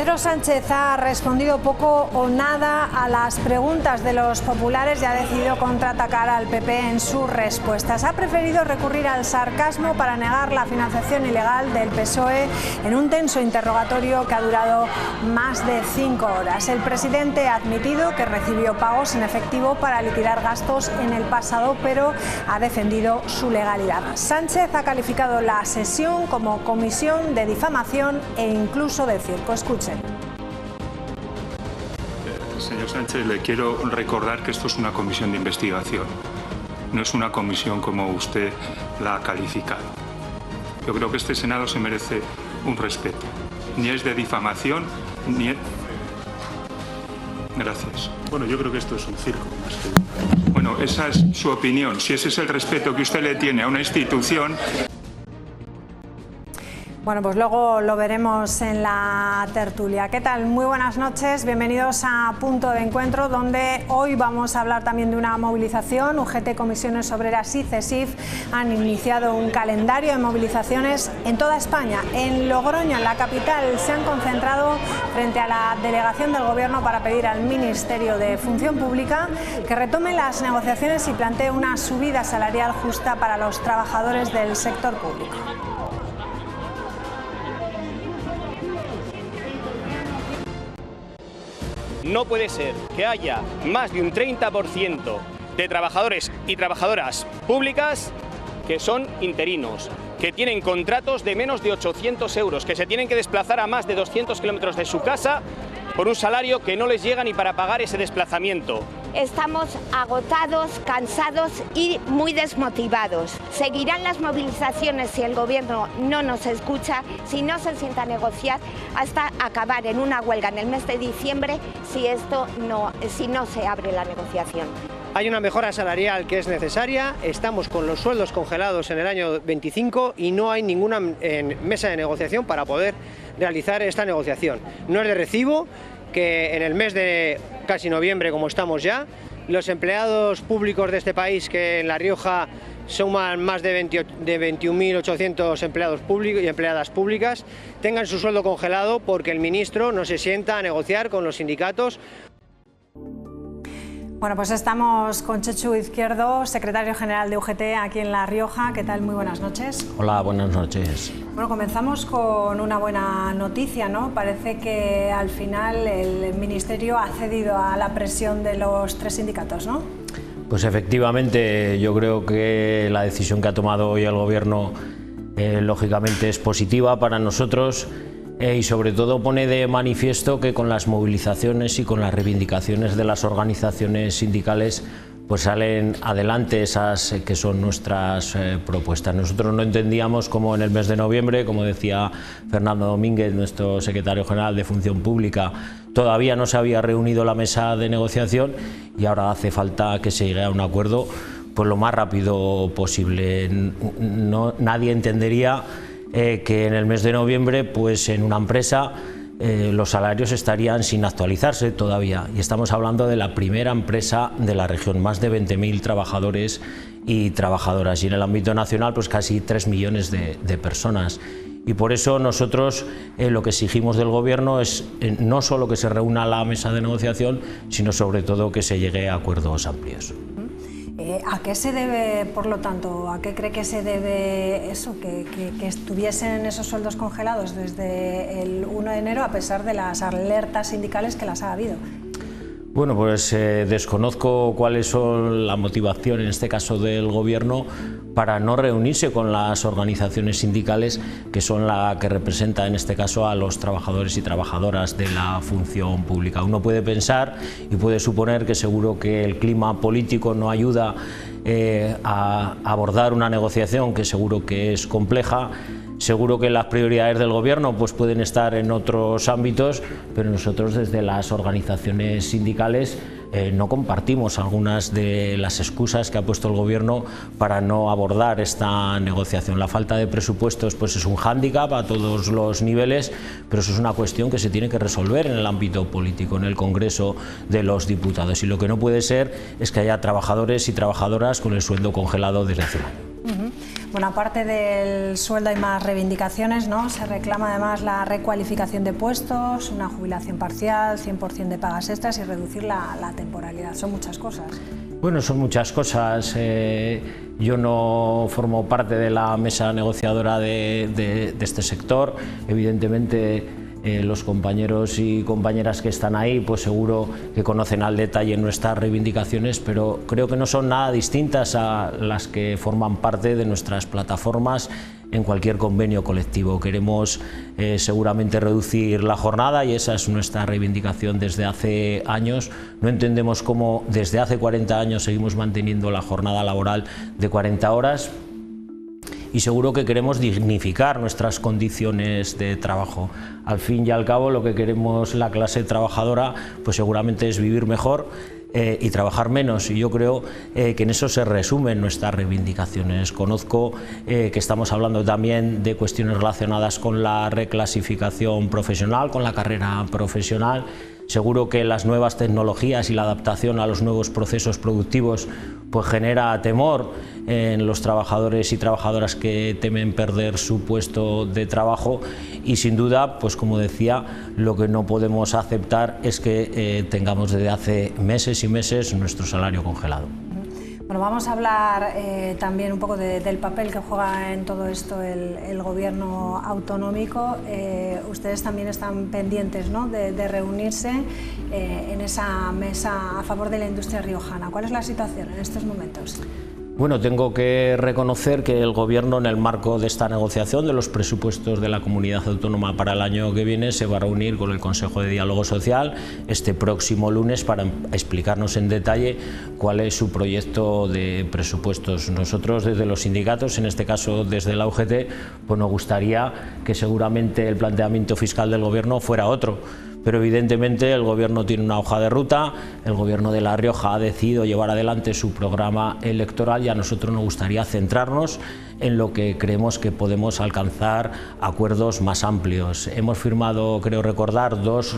Pedro Sánchez ha respondido poco o nada a las preguntas de los populares y ha decidido contraatacar al PP en sus respuestas. Ha preferido recurrir al sarcasmo para negar la financiación ilegal del PSOE en un tenso interrogatorio que ha durado más de 5 horas. El presidente ha admitido que recibió pagos en efectivo para liquidar gastos en el pasado, pero ha defendido su legalidad. Sánchez ha calificado la sesión como comisión de difamación e incluso de circo. Escuchen. Señor Sánchez, le quiero recordar que esto es una comisión de investigación. No es una comisión como usted la ha calificado. Yo creo que este Senado se merece un respeto. Ni es de difamación, ni es... Gracias. Bueno, yo creo que esto es un circo más que... Bueno, esa es su opinión. Si ese es el respeto que usted le tiene a una institución... Bueno, pues luego lo veremos en la tertulia. ¿Qué tal? Muy buenas noches, bienvenidos a Punto de Encuentro, donde hoy vamos a hablar también de una movilización. UGT, Comisiones Obreras y CESIF han iniciado un calendario de movilizaciones en toda España. En Logroño, en la capital, se han concentrado frente a la delegación del Gobierno para pedir al Ministerio de Función Pública que retome las negociaciones y plantee una subida salarial justa para los trabajadores del sector público. No puede ser que haya más de un 30% de trabajadores y trabajadoras públicas que son interinos, que tienen contratos de menos de 800 euros, que se tienen que desplazar a más de 200 kilómetros de su casa por un salario que no les llega ni para pagar ese desplazamiento. Estamos agotados, cansados y muy desmotivados. Seguirán las movilizaciones si el Gobierno no nos escucha, si no se sienta a negociar, hasta acabar en una huelga en el mes de diciembre si no se abre la negociación. Hay una mejora salarial que es necesaria, estamos con los sueldos congelados en el año 25 y no hay ninguna mesa de negociación para poder realizar esta negociación. No es de recibo que en el mes de casi noviembre, como estamos ya, los empleados públicos de este país, que en La Rioja suman más de 21.800 empleados públicos y empleadas públicas, tengan su sueldo congelado porque el ministro no se sienta a negociar con los sindicatos. Bueno, pues estamos con Chechu Izquierdo, secretario general de UGT aquí en La Rioja. ¿Qué tal? Muy buenas noches. Hola, buenas noches. Bueno, comenzamos con una buena noticia, ¿no? Parece que al final el Ministerio ha cedido a la presión de los 3 sindicatos, ¿no? Pues efectivamente, yo creo que la decisión que ha tomado hoy el Gobierno lógicamente es positiva para nosotros. Y sobre todo pone de manifiesto que con las movilizaciones y con las reivindicaciones de las organizaciones sindicales pues salen adelante esas que son nuestras propuestas. Nosotros no entendíamos cómo en el mes de noviembre, como decía Fernando Domínguez, nuestro secretario general de Función Pública, todavía no se había reunido la mesa de negociación y ahora hace falta que se llegue a un acuerdo pues lo más rápido posible. Nadie entendería que en el mes de noviembre pues en una empresa los salarios estarían sin actualizarse todavía, y estamos hablando de la primera empresa de la región, más de 20.000 trabajadores y trabajadoras, y en el ámbito nacional pues casi 3 millones de personas. Y por eso nosotros lo que exigimos del Gobierno es no solo que se reúna la mesa de negociación, sino sobre todo que se llegue a acuerdos amplios. ¿A qué se debe, por lo tanto, a qué cree que se debe eso, que estuviesen esos sueldos congelados desde el 1 de enero a pesar de las alertas sindicales que las ha habido? Bueno, pues desconozco cuáles son la motivación en este caso del Gobierno para no reunirse con las organizaciones sindicales, que son la que representa en este caso a los trabajadores y trabajadoras de la función pública. Uno puede pensar y puede suponer que seguro que el clima político no ayuda a abordar una negociación que seguro que es compleja. Seguro que las prioridades del Gobierno pues pueden estar en otros ámbitos, pero nosotros desde las organizaciones sindicales no compartimos algunas de las excusas que ha puesto el Gobierno para no abordar esta negociación. La falta de presupuestos pues es un hándicap a todos los niveles, pero eso es una cuestión que se tiene que resolver en el ámbito político, en el Congreso de los Diputados. Y lo que no puede ser es que haya trabajadores y trabajadoras con el sueldo congelado desde hace un año. Bueno, aparte del sueldo hay más reivindicaciones, ¿no? Se reclama además la recualificación de puestos, una jubilación parcial, 100% de pagas extras y reducir la temporalidad. Son muchas cosas. Bueno, son muchas cosas. Yo no formo parte de la mesa negociadora de este sector. Evidentemente, los compañeros y compañeras que están ahí, pues seguro que conocen al detalle nuestras reivindicaciones, pero creo que no son nada distintas a las que forman parte de nuestras plataformas en cualquier convenio colectivo. Queremos seguramente reducir la jornada y esa es nuestra reivindicación desde hace años. No entendemos cómo desde hace 40 años seguimos manteniendo la jornada laboral de 40 horas. Y seguro que queremos dignificar nuestras condiciones de trabajo. Al fin y al cabo, lo que queremos la clase trabajadora, pues seguramente es vivir mejor y trabajar menos, y yo creo que en eso se resumen nuestras reivindicaciones. Conozco que estamos hablando también de cuestiones relacionadas con la reclasificación profesional, con la carrera profesional. Seguro que las nuevas tecnologías y la adaptación a los nuevos procesos productivos pues genera temor en los trabajadores y trabajadoras que temen perder su puesto de trabajo, y sin duda, pues como decía, lo que no podemos aceptar es que tengamos desde hace meses y meses nuestro salario congelado. Bueno, vamos a hablar también un poco del papel que juega en todo esto el gobierno autonómico. Ustedes también están pendientes, ¿no?, de reunirse en esa mesa a favor de la industria riojana. ¿Cuál es la situación en estos momentos? Bueno, tengo que reconocer que el Gobierno, en el marco de esta negociación de los presupuestos de la comunidad autónoma para el año que viene, se va a reunir con el Consejo de Diálogo Social este próximo lunes para explicarnos en detalle cuál es su proyecto de presupuestos. Nosotros, desde los sindicatos, en este caso desde la UGT, pues nos gustaría que seguramente el planteamiento fiscal del Gobierno fuera otro. Pero evidentemente el Gobierno tiene una hoja de ruta, el Gobierno de La Rioja ha decidido llevar adelante su programa electoral y a nosotros nos gustaría centrarnos en lo que creemos que podemos alcanzar acuerdos más amplios. Hemos firmado, creo recordar, dos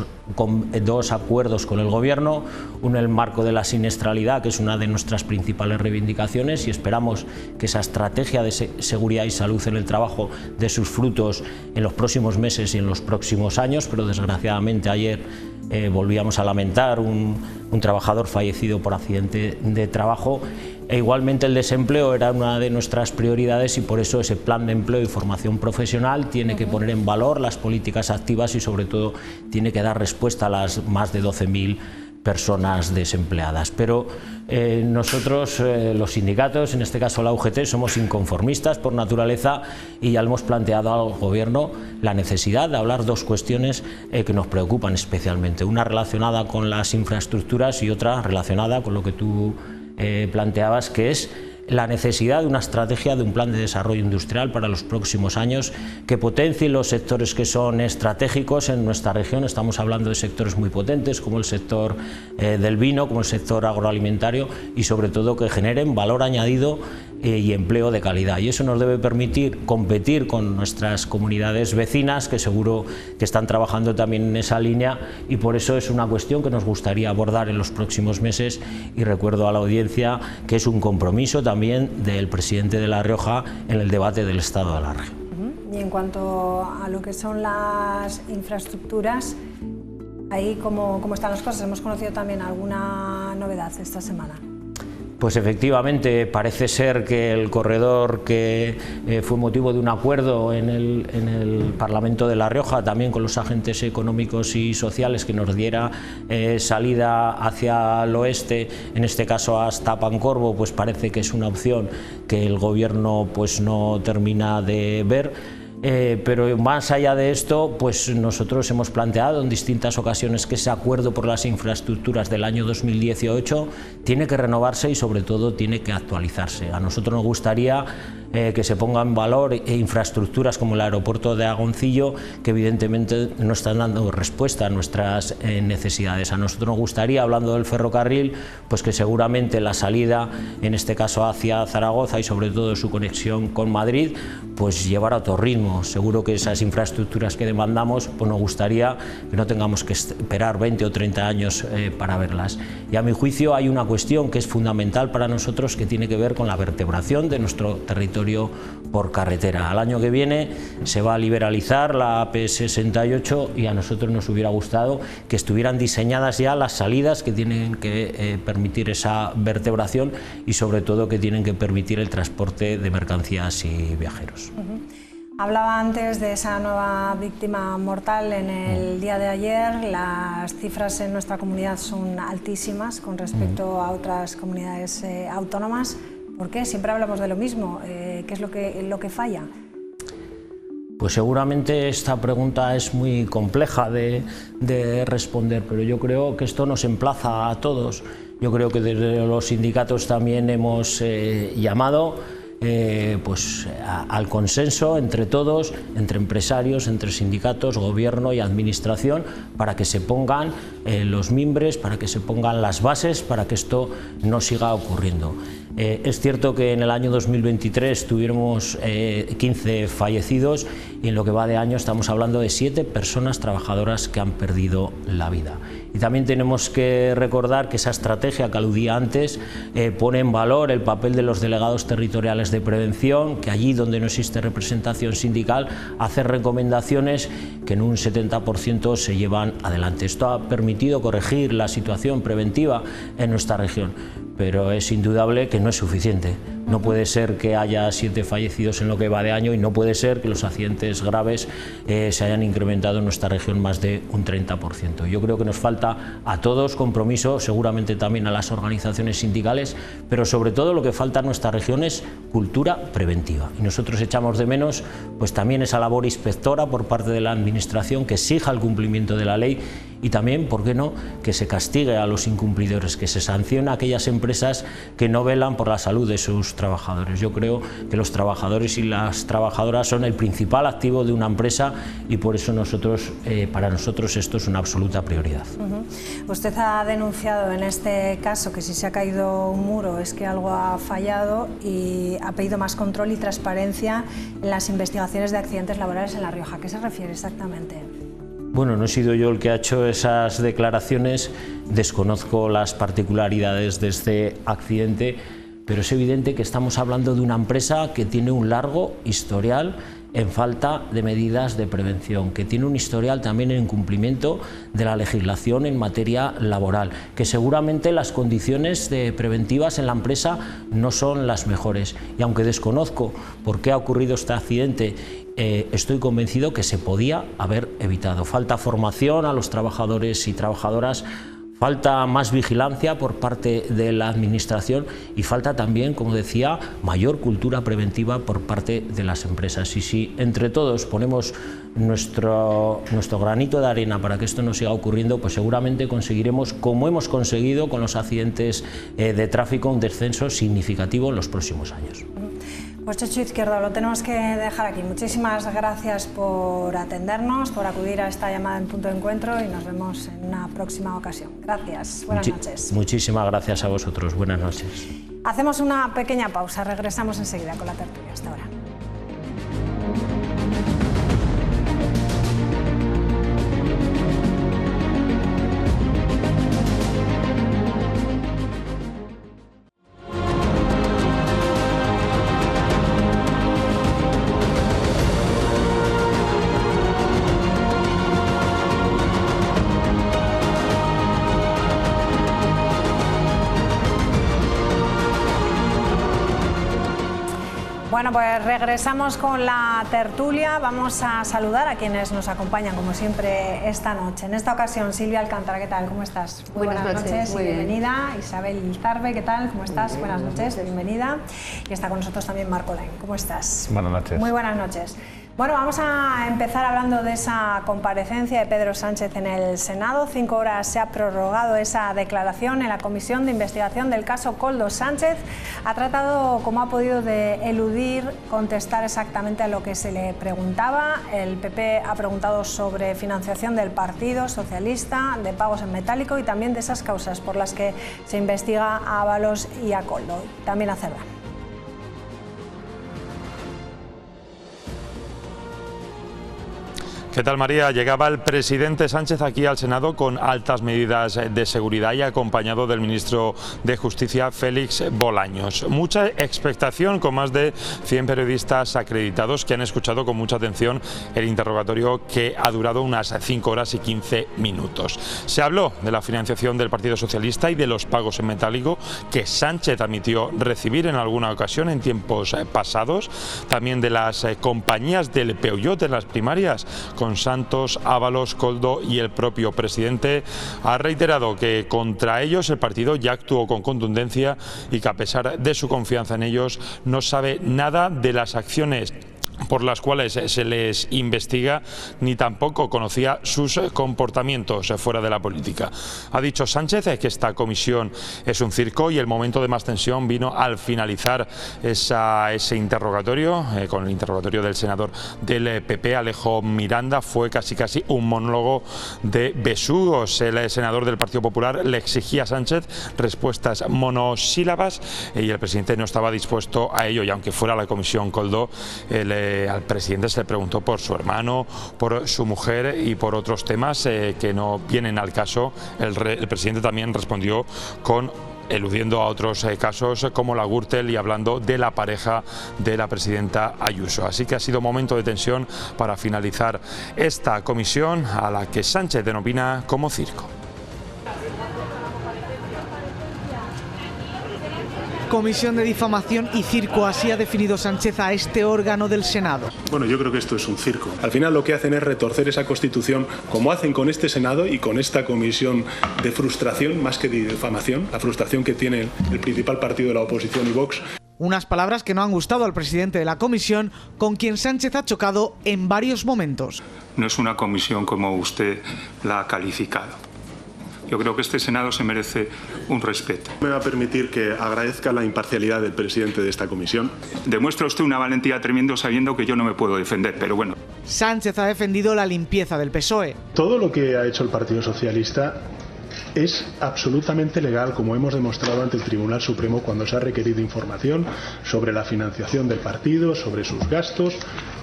acuerdos con el Gobierno, uno en el marco de la siniestralidad, que es una de nuestras principales reivindicaciones, y esperamos que esa estrategia de seguridad y salud en el trabajo dé sus frutos en los próximos meses y en los próximos años, pero desgraciadamente ayer volvíamos a lamentar un trabajador fallecido por accidente de trabajo. E igualmente el desempleo era una de nuestras prioridades y por eso ese plan de empleo y formación profesional tiene que poner en valor las políticas activas y sobre todo tiene que dar respuesta a las más de 12.000 personas desempleadas. Pero nosotros, los sindicatos, en este caso la UGT, somos inconformistas por naturaleza y ya hemos planteado al Gobierno la necesidad de hablar dos cuestiones que nos preocupan especialmente. Una relacionada con las infraestructuras y otra relacionada con lo que tú planteabas, que es la necesidad de una estrategia, de un plan de desarrollo industrial para los próximos años que potencie los sectores que son estratégicos en nuestra región. Estamos hablando de sectores muy potentes como el sector del vino, como el sector agroalimentario, y sobre todo que generen valor añadido y empleo de calidad, y eso nos debe permitir competir con nuestras comunidades vecinas, que seguro que están trabajando también en esa línea, y por eso es una cuestión que nos gustaría abordar en los próximos meses, y recuerdo a la audiencia que es un compromiso también del presidente de La Rioja en el debate del Estado de Alarge. Y en cuanto a lo que son las infraestructuras, ahí cómo están las cosas. Hemos conocido también alguna novedad esta semana. Pues efectivamente parece ser que el corredor que fue motivo de un acuerdo en el Parlamento de La Rioja, también con los agentes económicos y sociales, que nos diera salida hacia el oeste, en este caso hasta Pancorbo, pues parece que es una opción que el Gobierno pues no termina de ver. Pero más allá de esto, pues nosotros hemos planteado en distintas ocasiones que ese acuerdo por las infraestructuras del año 2018 tiene que renovarse y sobre todo tiene que actualizarse. A nosotros nos gustaría que se pongan en valor infraestructuras como el aeropuerto de Agoncillo, que evidentemente no están dando respuesta a nuestras necesidades. A nosotros nos gustaría, hablando del ferrocarril, pues que seguramente la salida, en este caso hacia Zaragoza y sobre todo su conexión con Madrid, pues llevar a otro ritmo. Seguro que esas infraestructuras que demandamos, pues nos gustaría que no tengamos que esperar 20 o 30 años para verlas. Y a mi juicio hay una cuestión que es fundamental para nosotros, que tiene que ver con la vertebración de nuestro territorio por carretera. Al año que viene se va a liberalizar la AP68 y a nosotros nos hubiera gustado que estuvieran diseñadas ya las salidas que tienen que permitir esa vertebración y sobre todo que tienen que permitir el transporte de mercancías y viajeros. Hablaba antes de esa nueva víctima mortal en el día de ayer. Las cifras en nuestra comunidad son altísimas con respecto a otras comunidades autónomas. ¿Por qué? Siempre hablamos de lo mismo. ¿Qué es lo que falla? Pues seguramente esta pregunta es muy compleja de responder, pero yo creo que esto nos emplaza a todos. Yo creo que desde los sindicatos también hemos llamado pues al consenso entre todos, entre empresarios, entre sindicatos, gobierno y administración, para que se pongan los mimbres, para que se pongan las bases, para que esto no siga ocurriendo. Es cierto que en el año 2023 tuvimos 15 fallecidos y en lo que va de año estamos hablando de 7 personas trabajadoras que han perdido la vida. Y también tenemos que recordar que esa estrategia que aludía antes pone en valor el papel de los delegados territoriales de prevención, que allí donde no existe representación sindical hace recomendaciones que en un 70% se llevan adelante. Esto ha permitido corregir la situación preventiva en nuestra región, pero es indudable que no es suficiente. No puede ser que haya 7 fallecidos en lo que va de año y no puede ser que los accidentes graves se hayan incrementado en nuestra región más de un 30%. Yo creo que nos falta a todos compromiso, seguramente también a las organizaciones sindicales, pero sobre todo lo que falta en nuestra región es cultura preventiva. Y nosotros echamos de menos pues también esa labor inspectora por parte de la administración que exija el cumplimiento de la ley y también, ¿por qué no?, que se castigue a los incumplidores, que se sancione a aquellas empresas que no velan por la salud de sus trabajadores. Yo creo que los trabajadores y las trabajadoras son el principal activo de una empresa y por eso para nosotros esto es una absoluta prioridad. Usted ha denunciado en este caso que si se ha caído un muro es que algo ha fallado y ha pedido más control y transparencia en las investigaciones de accidentes laborales en La Rioja. ¿A qué se refiere exactamente? Bueno, no he sido yo el que ha hecho esas declaraciones, desconozco las particularidades de este accidente, pero es evidente que estamos hablando de una empresa que tiene un largo historial en falta de medidas de prevención, que tiene un historial también en incumplimiento de la legislación en materia laboral, que seguramente las condiciones preventivas en la empresa no son las mejores. Y aunque desconozco por qué ha ocurrido este accidente, estoy convencido que se podía haber evitado. Falta formación a los trabajadores y trabajadoras, falta más vigilancia por parte de la administración y falta también, como decía, mayor cultura preventiva por parte de las empresas. Y si entre todos ponemos nuestro granito de arena para que esto no siga ocurriendo, pues seguramente conseguiremos, como hemos conseguido con los accidentes de tráfico, un descenso significativo en los próximos años. Pues Chechu Izquierdo, lo tenemos que dejar aquí. Muchísimas gracias por atendernos, por acudir a esta llamada en Punto de Encuentro y nos vemos en una próxima ocasión. Gracias, buenas noches. Muchísimas gracias a vosotros, buenas noches. Hacemos una pequeña pausa, regresamos enseguida con la tertulia. Hasta ahora. Bueno, pues regresamos con la tertulia. Vamos a saludar a quienes nos acompañan, como siempre, esta noche. En esta ocasión, Silvia Alcántara, ¿qué tal? ¿Cómo estás? Muy buenas noches y bienvenida. Isabel Zarbe, ¿qué tal? ¿Cómo estás? Buenas noches, bienvenida. Y está con nosotros también Marco Lain. ¿Cómo estás? Buenas noches. Muy buenas noches. Bueno, vamos a empezar hablando de esa comparecencia de Pedro Sánchez en el Senado. 5 horas se ha prorrogado esa declaración en la Comisión de Investigación del caso Koldo. Sánchez ha tratado, como ha podido, de eludir contestar exactamente a lo que se le preguntaba. El PP ha preguntado sobre financiación del Partido Socialista, de pagos en metálico y también de esas causas por las que se investiga a Ábalos y a Koldo. También a Cerdá. ¿Qué tal, María? Llegaba el presidente Sánchez aquí al Senado con altas medidas de seguridad y acompañado del ministro de Justicia, Félix Bolaños. Mucha expectación con más de 100 periodistas acreditados que han escuchado con mucha atención el interrogatorio que ha durado unas 5 horas y 15 minutos. Se habló de la financiación del Partido Socialista y de los pagos en metálico que Sánchez admitió recibir en alguna ocasión en tiempos pasados. También de las compañías del Peugeot en las primarias, con Santos, Ábalos, Koldo y el propio presidente. Ha reiterado que contra ellos el partido ya actuó con contundencia y que a pesar de su confianza en ellos no sabe nada de las acciones por las cuales se les investiga, ni tampoco conocía sus comportamientos fuera de la política. Ha dicho Sánchez que esta comisión es un circo y el momento de más tensión vino al finalizar ese interrogatorio, con el interrogatorio del senador del PP, Alejo Miranda. Fue casi un monólogo de besugos. El senador del Partido Popular le exigía a Sánchez respuestas monosílabas y el presidente no estaba dispuesto a ello, y aunque fuera la comisión Koldo, al presidente se le preguntó por su hermano, por su mujer y por otros temas que no vienen al caso. El presidente también respondió eludiendo a otros casos como la Gürtel y hablando de la pareja de la presidenta Ayuso. Así que ha sido momento de tensión para finalizar esta comisión a la que Sánchez denomina como circo. Comisión de difamación y circo, así ha definido Sánchez a este órgano del Senado. Bueno, yo creo que esto es un circo. Al final lo que hacen es retorcer esa Constitución, como hacen con este Senado y con esta comisión de frustración, más que de difamación, la frustración que tiene el principal partido de la oposición y Vox. Unas palabras que no han gustado al presidente de la comisión, con quien Sánchez ha chocado en varios momentos. No es una comisión como usted la ha calificado. Yo creo que este Senado se merece un respeto. Me va a permitir que agradezca la imparcialidad del presidente de esta comisión. Demuestra usted una valentía tremenda sabiendo que yo no me puedo defender, pero bueno. Sánchez ha defendido la limpieza del PSOE. Todo lo que ha hecho el Partido Socialista es absolutamente legal, como hemos demostrado ante el Tribunal Supremo cuando se ha requerido información sobre la financiación del partido, sobre sus gastos,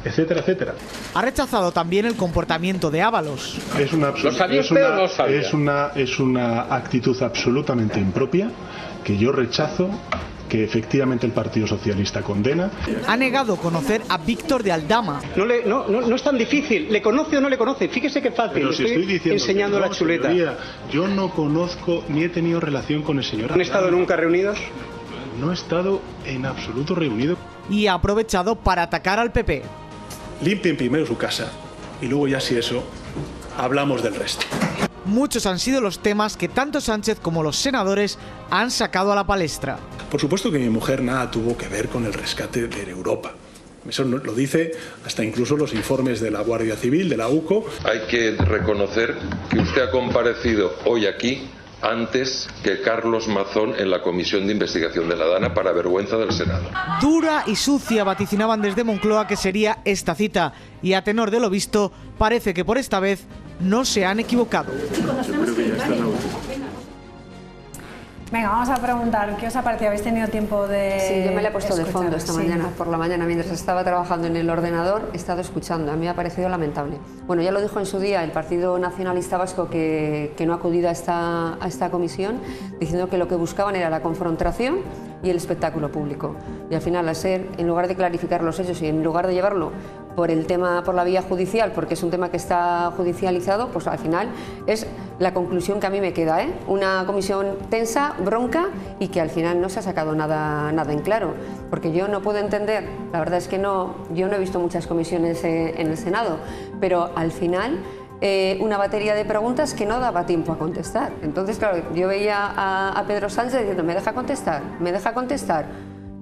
etcétera, etcétera. Ha rechazado también el comportamiento de Ábalos. Es una actitud absolutamente impropia que yo rechazo, que efectivamente el Partido Socialista condena. Ha negado conocer a Víctor de Aldama. No es tan difícil. ¿Le conoce o no le conoce? Fíjese qué fácil. Pero si estoy diciendo enseñando la chuleta. Señoría, yo no conozco ni he tenido relación con el señor. ¿Han estado nunca reunidos? No he estado en absoluto reunido. Y ha aprovechado para atacar al PP. Limpien primero su casa y luego ya, si eso, hablamos del resto. Muchos han sido los temas que tanto Sánchez como los senadores han sacado a la palestra. Por supuesto que mi mujer nada tuvo que ver con el rescate de Europa. Eso lo dice hasta incluso los informes de la Guardia Civil, de la UCO. Hay que reconocer que usted ha comparecido hoy aquí antes que Carlos Mazón en la Comisión de Investigación de la Dana, para vergüenza del Senado. Dura y sucia vaticinaban desde Moncloa que sería esta cita, y a tenor de lo visto, parece que por esta vez no se han equivocado. Venga, vamos a preguntar, ¿qué os ha parecido? ¿Habéis tenido tiempo de...? Sí, yo me la he puesto de fondo esta mañana, por la mañana, mientras estaba trabajando en el ordenador, he estado escuchando. A mí me ha parecido lamentable. Bueno, ya lo dijo en su día el Partido Nacionalista Vasco que no ha acudido a esta comisión, diciendo que lo que buscaban era la confrontación y el espectáculo público. Y al final, en lugar de clarificar los hechos y en lugar de llevarlo por la vía judicial, porque es un tema que está judicializado, pues al final es la conclusión que a mí me queda, ¿eh? Una comisión tensa, bronca, y que al final no se ha sacado nada en claro. Porque yo no puedo entender, la verdad es que yo no he visto muchas comisiones en el Senado, pero al final una batería de preguntas que no daba tiempo a contestar. Entonces, claro, yo veía a Pedro Sánchez diciendo, ¿me deja contestar? ¿Me deja contestar?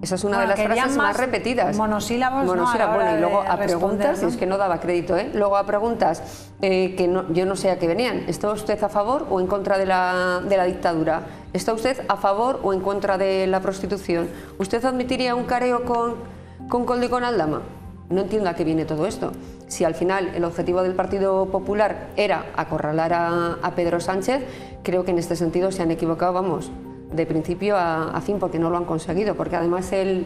Esa es una de las frases más repetidas. Monosílabos, monosílabos, bueno, y luego a preguntas, ¿no? es que no daba crédito, luego a preguntas que no, yo no sé a qué venían. ¿Está usted a favor o en contra de la dictadura? ¿Está usted a favor o en contra de la prostitución? ¿Usted admitiría un careo con Koldo y con Aldama? No entiendo a qué viene todo esto. Si al final el objetivo del Partido Popular era acorralar a Pedro Sánchez, creo que en este sentido se han equivocado, vamos, de principio a fin, porque no lo han conseguido, porque además el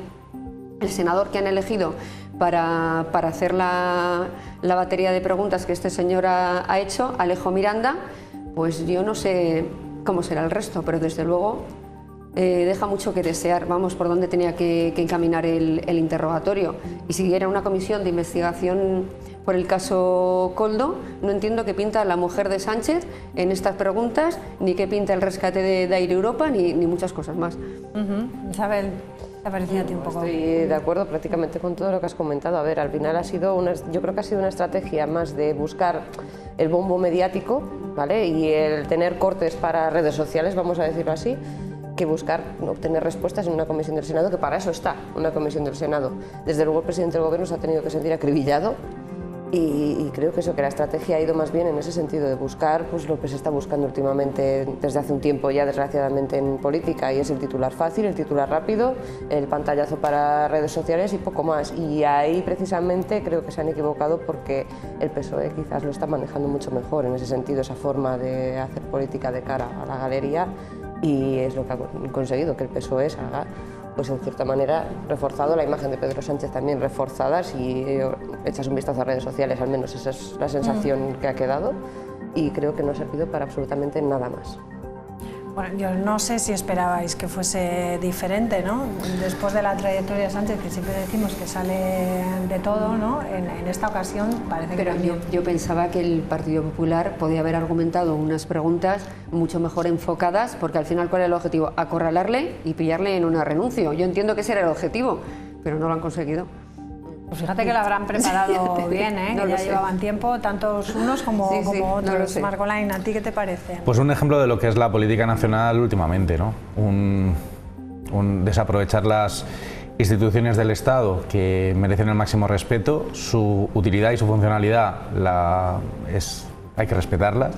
senador que han elegido para hacer la batería de preguntas que este señor ha hecho, Alejo Miranda, pues yo no sé cómo será el resto, pero desde luego deja mucho que desear, vamos, por dónde tenía que encaminar el interrogatorio. Y si era una comisión de investigación por el caso Koldo, no entiendo qué pinta la mujer de Sánchez en estas preguntas, ni qué pinta el rescate de Air Europa, ni muchas cosas más. Isabel, ¿te ha parecido a ti un poco? Estoy de acuerdo prácticamente con todo lo que has comentado. A ver, al final ha sido yo creo que ha sido una estrategia más de buscar el bombo mediático, ¿vale? Y el tener cortes para redes sociales, vamos a decirlo así, que buscar obtener respuestas en una comisión del Senado, que para eso está una comisión del Senado. Desde luego el presidente del Gobierno se ha tenido que sentir acribillado y creo que eso, que la estrategia ha ido más bien en ese sentido, de buscar pues lo que se está buscando últimamente desde hace un tiempo ya, desgraciadamente, en política, y es el titular fácil, el titular rápido, el pantallazo para redes sociales y poco más. Y ahí precisamente creo que se han equivocado, porque el PSOE quizás lo está manejando mucho mejor en ese sentido, esa forma de hacer política de cara a la galería, y es lo que ha conseguido que el PSOE salga, pues en cierta manera, reforzado, la imagen de Pedro Sánchez también reforzada. Si echas un vistazo a redes sociales, al menos esa es la sensación que ha quedado, y creo que no ha servido para absolutamente nada más. Bueno, yo no sé si esperabais que fuese diferente, ¿no? Después de la trayectoria de Sánchez, que siempre decimos que sale de todo, ¿no? En esta ocasión parece que también. Yo pensaba que el Partido Popular podía haber argumentado unas preguntas mucho mejor enfocadas, porque al final, ¿cuál era el objetivo? Acorralarle y pillarle en una renuncio. Yo entiendo que ese era el objetivo, pero no lo han conseguido. Pues fíjate que lo habrán preparado bien, ¿eh? No que lo ya sé. llevaban tiempo, tantos unos como otros. no lo sé. Margolain, ¿a ti qué te parece? Pues un ejemplo de lo que es la política nacional últimamente, ¿no? Un desaprovechar las instituciones del Estado, que merecen el máximo respeto, su utilidad y su funcionalidad hay que respetarlas.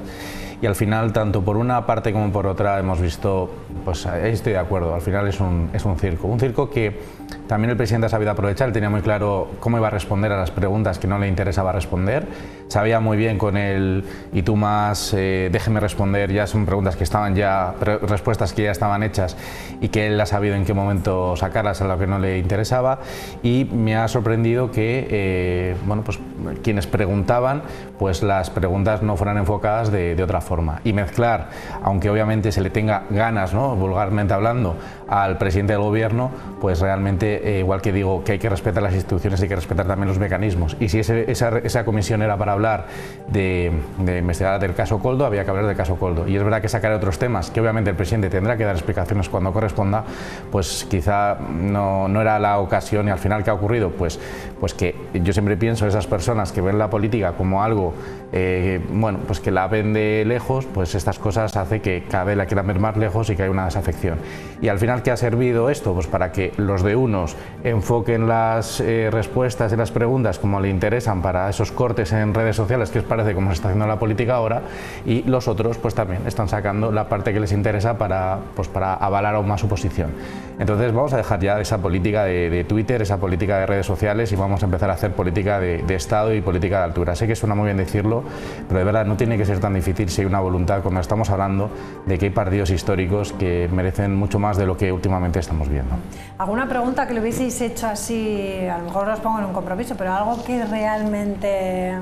Y al final, tanto por una parte como por otra, hemos visto, pues ahí estoy de acuerdo, al final es un circo que también el presidente ha sabido aprovechar. Él tenía muy claro cómo iba a responder a las preguntas que no le interesaba responder, sabía muy bien con el y tú más, déjeme responder, ya son preguntas que estaban ya, respuestas que ya estaban hechas, y que él ha sabido en qué momento sacarlas a lo que no le interesaba. Y me ha sorprendido que bueno, pues quienes preguntaban, pues las preguntas no fueran enfocadas de otra forma, y mezclar, aunque obviamente se le tenga ganas, ¿no?, vulgarmente hablando, al presidente del Gobierno, pues realmente, igual que digo que hay que respetar las instituciones, hay que respetar también los mecanismos. Y si esa comisión era para hablar de investigar del caso Koldo, había que hablar del caso Koldo. Y es verdad que sacar otros temas, que obviamente el presidente tendrá que dar explicaciones cuando corresponda, pues quizá no era la ocasión. Y al final, ¿qué ha ocurrido? Pues que yo siempre pienso en esas personas que ven la política como algo, bueno, pues que la ven de lejos, pues estas cosas hace que cada vez la quieran ver más lejos y que hay una desafección. Y al final, ¿qué ha servido esto? Pues para que los de unos enfoquen las respuestas y las preguntas como le interesan para esos cortes en redes sociales, que os parece como se está haciendo la política ahora, y los otros pues también están sacando la parte que les interesa para avalar aún más su posición. Entonces vamos a dejar ya esa política de Twitter, esa política de redes sociales, y vamos a empezar a hacer política de Estado y política de altura. Sé que suena muy bien decirlo, pero de verdad no tiene que ser tan difícil si hay una voluntad, cuando estamos hablando de que hay partidos históricos que merecen mucho más de lo que últimamente estamos viendo. ¿Alguna pregunta que le hubieseis hecho así, a lo mejor os pongo en un compromiso, pero algo que realmente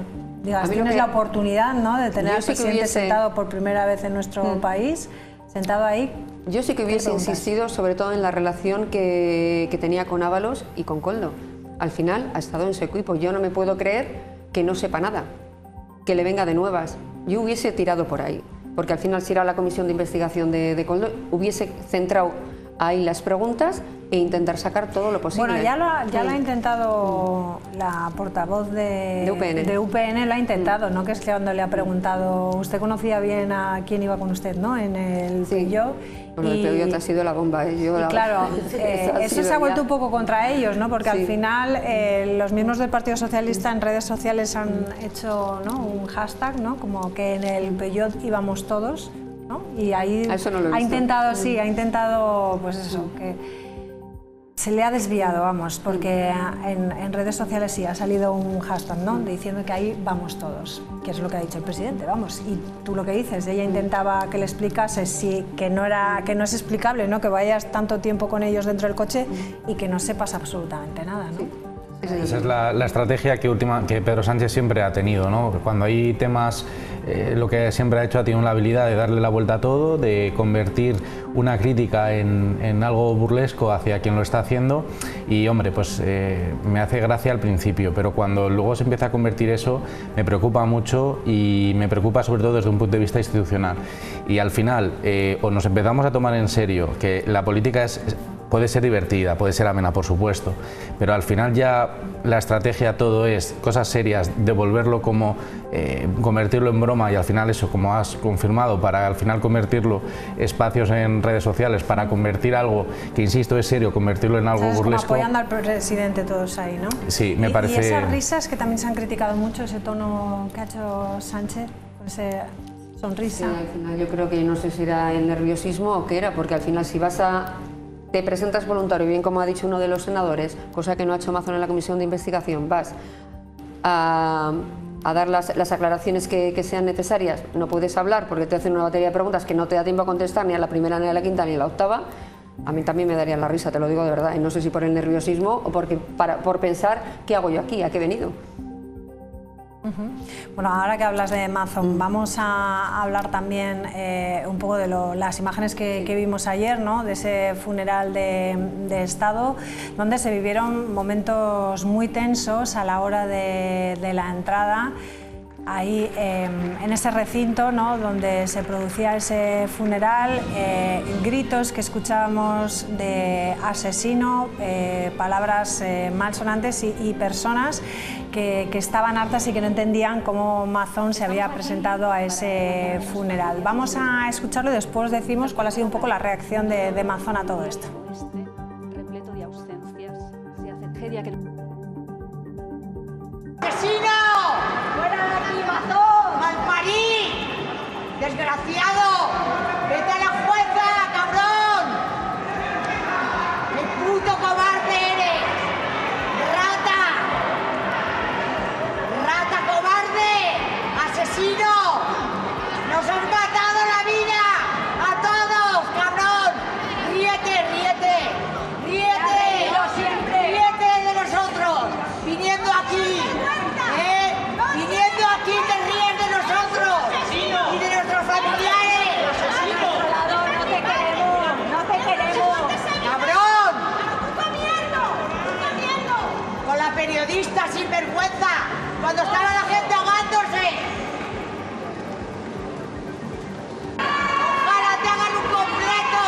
digas, tienes la oportunidad, ¿no?, de tener al presidente sentado por primera vez en nuestro país, sentado ahí? Yo sí que hubiese insistido sobre todo en la relación que tenía con Ábalos y con Koldo. Al final ha estado en su equipo. Yo no me puedo creer que no sepa nada, que le venga de nuevas. Yo hubiese tirado por ahí, porque al final, si era la comisión de investigación de Koldo, hubiese centrado ahí las preguntas e intentar sacar todo lo posible. Bueno, ya lo ha intentado la portavoz de UPN, lo ha intentado, ¿no? Que es que cuando le ha preguntado, usted conocía bien a quién iba con usted, ¿no? En el Peugeot. Bueno, el Peugeot ha sido la bomba. Claro, eso se ha vuelto un poco contra ellos, ¿no? Porque al final los miembros del Partido Socialista en redes sociales han hecho, ¿no?, un hashtag, ¿no?, como que en el Peugeot íbamos todos, ¿no? Y ahí ha intentado, pues eso, que se le ha desviado, vamos, porque en redes sociales sí ha salido un hashtag, ¿no?, diciendo que ahí vamos todos, que es lo que ha dicho el presidente, vamos. Y tú lo que dices, ella intentaba que le explicase que no es explicable, ¿no?, que vayas tanto tiempo con ellos dentro del coche y que no sepas absolutamente nada, ¿no? Esa es la estrategia que Pedro Sánchez siempre ha tenido, ¿no? Cuando hay temas, lo que siempre ha hecho, ha tenido la habilidad de darle la vuelta a todo, de convertir una crítica en algo burlesco hacia quien lo está haciendo. Y hombre, pues me hace gracia al principio, pero cuando luego se empieza a convertir eso, me preocupa mucho, y me preocupa sobre todo desde un punto de vista institucional. Y al final, o nos empezamos a tomar en serio que la política puede ser divertida, puede ser amena, por supuesto, pero al final ya la estrategia todo es cosas serias, devolverlo como, convertirlo en broma, y al final eso, como has confirmado, para al final convertirlo espacios en redes sociales, para convertir algo que, insisto, es serio, convertirlo en algo burlesco. Como apoyando al presidente todos ahí, ¿no? Sí, me parece... Y esas risas que también se han criticado mucho, ese tono que ha hecho Sánchez, con esa sonrisa. Sí, al final yo creo que no sé si era el nerviosismo o qué era, porque al final si te presentas voluntario, bien como ha dicho uno de los senadores, cosa que no ha hecho Mazón en la comisión de investigación, vas a dar las aclaraciones que sean necesarias, no puedes hablar porque te hacen una batería de preguntas que no te da tiempo a contestar ni a la primera, ni a la quinta, ni a la octava. A mí también me daría la risa, te lo digo de verdad, y no sé si por el nerviosismo o por pensar ¿qué hago yo aquí? ¿A qué he venido? Bueno, ahora que hablas de Mazón, vamos a hablar también un poco de las imágenes que vimos ayer, ¿no?, de ese funeral de Estado, donde se vivieron momentos muy tensos a la hora de la entrada. Ahí en ese recinto, ¿no?, donde se producía ese funeral, gritos que escuchábamos de asesino, palabras malsonantes y personas que estaban hartas y que no entendían cómo Mazón se había presentado a ese funeral. Vamos a escucharlo y después decimos cuál ha sido un poco la reacción de Mazón a todo esto. Repleto de ausencias, se hace tragedia que... ¡Asesino! ¡Fuera de aquí, Mazón! ¡Malparí! ¡Desgraciado! ¡Vete a la jueza, cabrón! ¡Qué puto cobarde eres! ¡Rata! ¡Rata cobarde! ¡Asesino! ¡Nos has matado la vida! ¡A todos, cabrón! ¡Ríete, ríete! ¡Ríete! ¡Ríete de nosotros! ¡Viniendo aquí! Viniendo aquí te ríes de nosotros y de nuestros familiares. No te queremos, no te queremos. ¡Cabrón! Con la periodista sin vergüenza, cuando estaba la gente ahogándose. Ojalá te hagan un completo,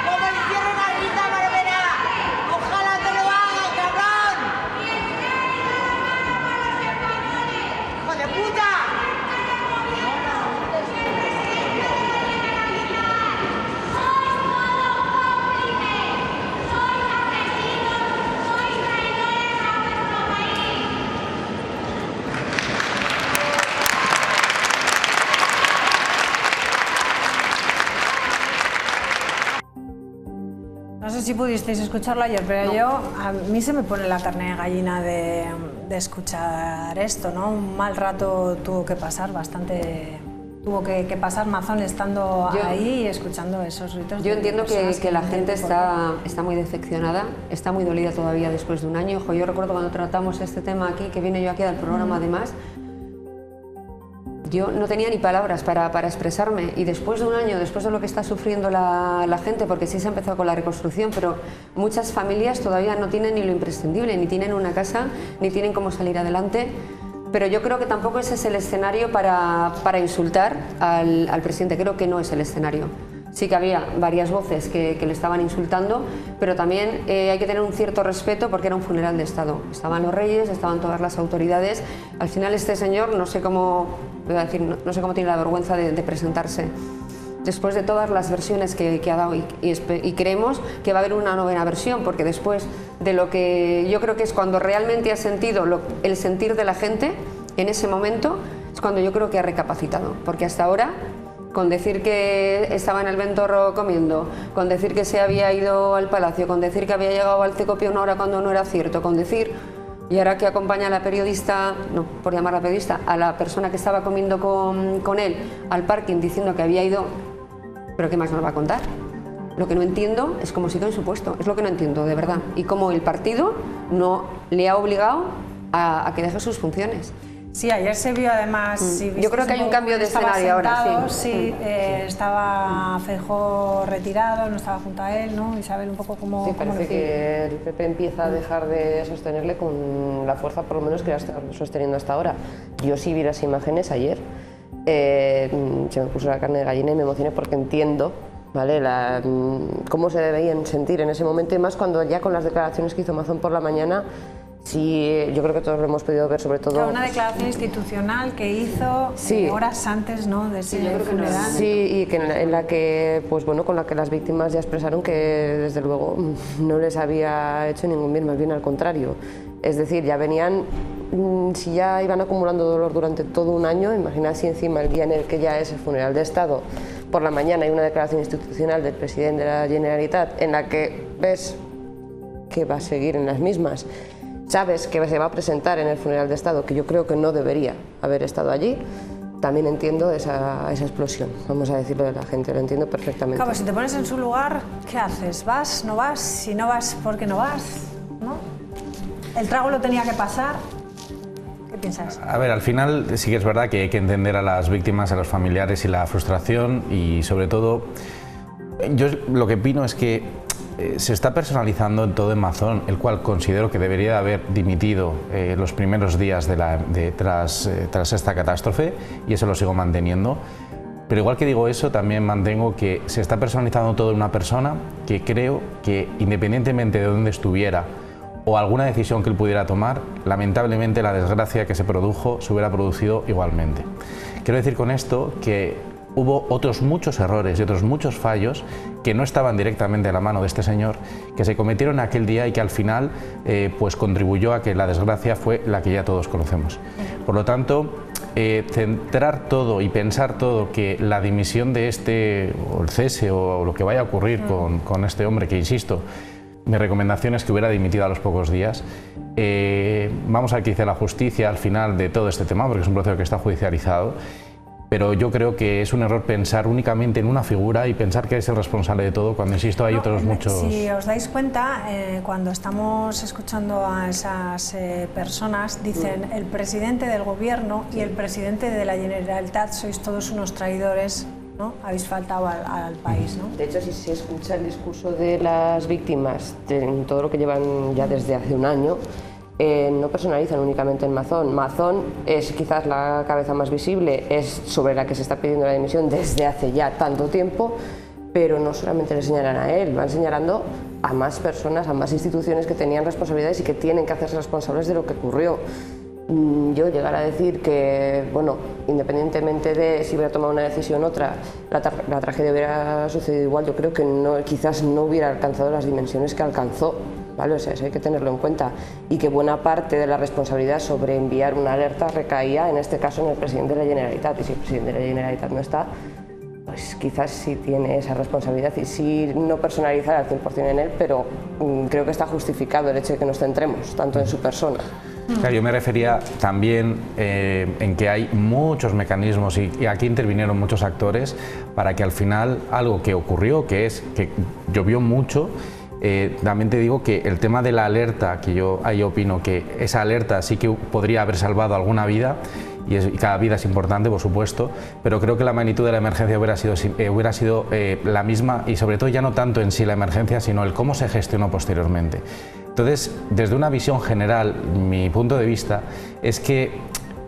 como le hicieron a Rita Barberá. Ojalá te lo hagan, cabrón. ¡Hijo de puta! No sé si pudisteis escucharlo ayer, pero a mí se me pone la carne de gallina de escuchar esto, ¿no? Un mal rato tuvo que pasar, tuvo que pasar Mazón estando ahí y escuchando esos gritos. Yo entiendo que la gente está muy decepcionada, está muy dolida todavía después de un año. Ojo, yo recuerdo cuando tratamos este tema aquí, que vine yo aquí al programa además, yo no tenía ni palabras para expresarme, y después de un año, después de lo que está sufriendo la gente, porque sí se ha empezado con la reconstrucción, pero muchas familias todavía no tienen ni lo imprescindible, ni tienen una casa, ni tienen cómo salir adelante. Pero yo creo que tampoco ese es el escenario para insultar al presidente, creo que no es el escenario. Sí que había varias voces que le estaban insultando, pero también hay que tener un cierto respeto porque era un funeral de Estado. Estaban los reyes, estaban todas las autoridades. Al final este señor, no sé cómo, voy a decir, no sé cómo tiene la vergüenza de presentarse. Después de todas las versiones que ha dado y creemos que va a haber una novena versión, porque después de lo que yo creo que es cuando realmente ha sentido el sentir de la gente, en ese momento es cuando yo creo que ha recapacitado, porque hasta ahora, con decir que estaba en el Ventorro comiendo, con decir que se había ido al Palacio, con decir que había llegado al Cecopio una hora cuando no era cierto, con decir, y ahora que acompaña a la periodista, no, por llamarla periodista, a la persona que estaba comiendo con él al parking diciendo que había ido, pero ¿qué más nos va a contar? Lo que no entiendo es cómo sigue en su puesto, es lo que no entiendo, de verdad, y cómo el partido no le ha obligado a que deje sus funciones. Sí, ayer se vio además... Yo creo que hay un cambio de escenario ahora, sí. Estaba Feijóo retirado, no estaba junto a él, ¿no? Isabel, un poco como... Sí, parece que el PP empieza a dejar de sostenerle con la fuerza, por lo menos, que la está sosteniendo hasta ahora. Yo sí vi las imágenes ayer, se me puso la carne de gallina y me emocioné porque entiendo, ¿vale?, cómo se debían sentir en ese momento, y más cuando ya con las declaraciones que hizo Mazón por la mañana. Sí, yo creo que todos lo hemos podido ver, sobre todo... Una declaración institucional que hizo horas antes, ¿no?, de ese funeral. Sí, y que en la que, pues bueno, con la que las víctimas ya expresaron que desde luego no les había hecho ningún bien, más bien al contrario. Es decir, ya venían, si ya iban acumulando dolor durante todo un año, imagina si encima el día en el que ya es el funeral de Estado, por la mañana hay una declaración institucional del presidente de la Generalitat en la que ves que va a seguir en las mismas. Sabes que se va a presentar en el funeral de Estado, que yo creo que no debería haber estado allí. También entiendo esa explosión, vamos a decirlo de la gente, lo entiendo perfectamente. Claro, si te pones en su lugar, ¿qué haces? ¿Vas? ¿No vas? Si no vas, ¿por qué no vas? ¿No? ¿El trago lo tenía que pasar? ¿Qué piensas? A ver, al final sí que es verdad que hay que entender a las víctimas, a los familiares y la frustración, y sobre todo, yo lo que opino es que se está personalizando en todo en Mazón, el cual considero que debería de haber dimitido los primeros días tras esta catástrofe, y eso lo sigo manteniendo. Pero igual que digo eso, también mantengo que se está personalizando todo en una persona que creo que, independientemente de dónde estuviera o alguna decisión que él pudiera tomar, lamentablemente la desgracia que se produjo se hubiera producido igualmente. Quiero decir con esto que hubo otros muchos errores y otros muchos fallos que no estaban directamente a la mano de este señor, que se cometieron aquel día y que al final pues contribuyó a que la desgracia fue la que ya todos conocemos. Por lo tanto, centrar todo y pensar todo que la dimisión de este, o el cese, o lo que vaya a ocurrir con este hombre, que insisto, mi recomendación es que hubiera dimitido a los pocos días. Vamos a ver qué dice la justicia al final de todo este tema, porque es un proceso que está judicializado. Pero yo creo que es un error pensar únicamente en una figura y pensar que es el responsable de todo, cuando, insisto, hay otros muchos... Si os dais cuenta, cuando estamos escuchando a esas personas, dicen el presidente del gobierno y el presidente de la Generalitat sois todos unos traidores, ¿no? Habéis faltado al país, ¿no? De hecho, si se escucha el discurso de las víctimas, en todo lo que llevan ya desde hace un año, no personalizan únicamente en Mazón. Mazón es quizás la cabeza más visible, es sobre la que se está pidiendo la dimisión desde hace ya tanto tiempo, pero no solamente le señalan a él, van señalando a más personas, a más instituciones que tenían responsabilidades y que tienen que hacerse responsables de lo que ocurrió. Yo llegar a decir que, bueno, independientemente de si hubiera tomado una decisión u otra, la tragedia hubiera sucedido igual, yo creo que quizás no hubiera alcanzado las dimensiones que alcanzó. ¿Vale? O sea, eso hay que tenerlo en cuenta, y que buena parte de la responsabilidad sobre enviar una alerta recaía en este caso en el presidente de la Generalitat, y si el presidente de la Generalitat no está, pues quizás sí tiene esa responsabilidad y sí no personalizar al 100% en él, pero creo que está justificado el hecho de que nos centremos tanto en su persona. Claro, yo me refería también en que hay muchos mecanismos y aquí intervinieron muchos actores para que al final algo que ocurrió, que es que llovió mucho. También te digo que el tema de la alerta, que yo ahí opino que esa alerta sí que podría haber salvado alguna vida, y cada vida es importante, por supuesto, pero creo que la magnitud de la emergencia hubiera sido la misma, y sobre todo ya no tanto en sí la emergencia, sino el cómo se gestionó posteriormente. Entonces, desde una visión general, mi punto de vista es que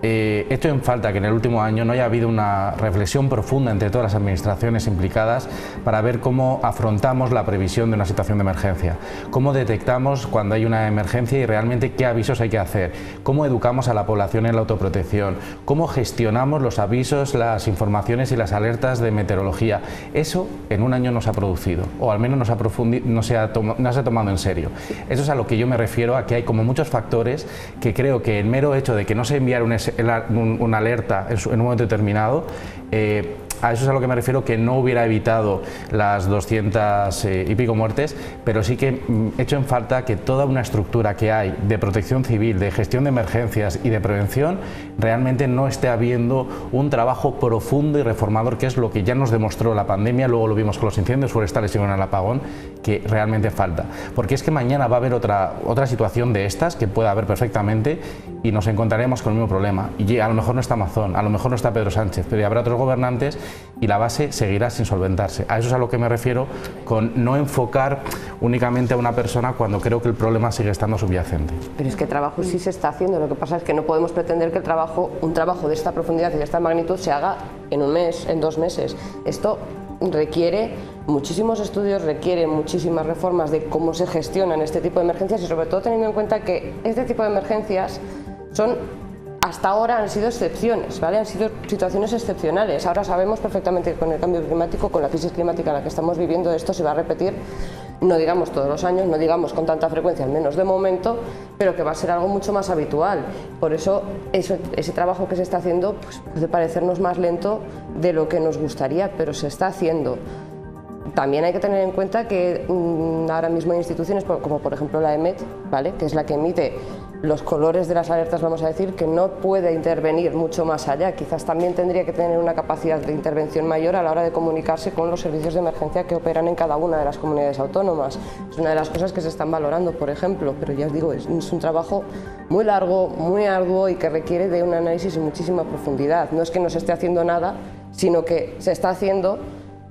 echo en falta que en el último año no haya habido una reflexión profunda entre todas las administraciones implicadas para ver cómo afrontamos la previsión de una situación de emergencia, cómo detectamos cuando hay una emergencia y realmente qué avisos hay que hacer, cómo educamos a la población en la autoprotección, cómo gestionamos los avisos, las informaciones y las alertas de meteorología. Eso en un año no se ha producido, o al menos no se ha tomado en serio. Eso es a lo que yo me refiero, a que hay como muchos factores que creo que el mero hecho de que no se enviara una alerta en un momento determinado, a eso es a lo que me refiero, que no hubiera evitado las 200 y pico muertes, pero sí que echo en falta que toda una estructura que hay de protección civil, de gestión de emergencias y de prevención, realmente no esté habiendo un trabajo profundo y reformador, que es lo que ya nos demostró la pandemia, luego lo vimos con los incendios forestales y con el apagón, que realmente falta. Porque es que mañana va a haber otra situación de estas, que puede haber perfectamente, y nos encontraremos con el mismo problema. Y a lo mejor no está Mazón, a lo mejor no está Pedro Sánchez, pero habrá otros gobernantes y la base seguirá sin solventarse. A eso es a lo que me refiero con no enfocar únicamente a una persona cuando creo que el problema sigue estando subyacente. Pero es que trabajo sí se está haciendo, lo que pasa es que no podemos pretender que un trabajo de esta profundidad y de esta magnitud se haga en un mes, en 2 meses. Esto requiere muchísimos estudios, requiere muchísimas reformas de cómo se gestionan este tipo de emergencias y sobre todo teniendo en cuenta que este tipo de emergencias hasta ahora han sido excepciones, ¿vale? Han sido situaciones excepcionales. Ahora sabemos perfectamente que con el cambio climático, con la crisis climática en la que estamos viviendo, esto se va a repetir, no digamos todos los años, no digamos con tanta frecuencia, al menos de momento, pero que va a ser algo mucho más habitual. Por eso ese trabajo que se está haciendo pues, puede parecernos más lento de lo que nos gustaría, pero se está haciendo. También hay que tener en cuenta que ahora mismo hay instituciones como por ejemplo la EMET, ¿vale? Que es la que emite los colores de las alertas, vamos a decir, que no puede intervenir mucho más allá. Quizás también tendría que tener una capacidad de intervención mayor a la hora de comunicarse con los servicios de emergencia que operan en cada una de las comunidades autónomas. Es una de las cosas que se están valorando, por ejemplo, pero ya os digo, es un trabajo muy largo, muy arduo y que requiere de un análisis y muchísima profundidad. No es que no se esté haciendo nada, sino que se está haciendo,